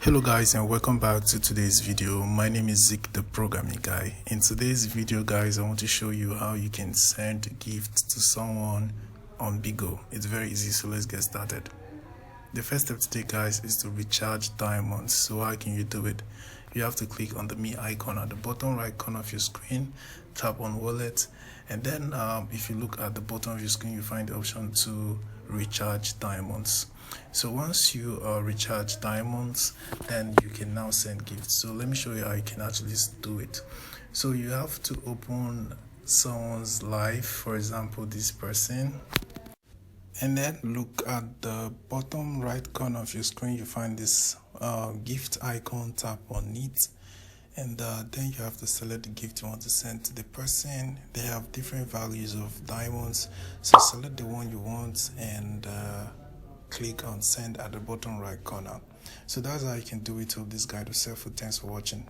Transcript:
Hello guys, and welcome back to today's video. My name is Zik, the programming guy. In today's video guys, I want to show you how you can send gifts to someone on Bigo. It's very easy, so let's get started. The first step to take guys is to recharge diamonds. So how can you do it? You have to click on the me icon at the bottom right corner of your screen, tap on wallet, and then if you look at the bottom of your screen, you find the option to recharge diamonds. So once you recharge diamonds, then you can now send gifts. So let me show you how you can actually do it. So you have to open someone's life, for example this person, and then look at the bottom right corner of your screen. You find this gift icon, tap on it, and then you have to select the gift you want to send to the person. They have different values of diamonds, so select the one you want and click on send at the bottom right corner. So that's how you can do it. Hope this guide was helpful. Thanks for watching.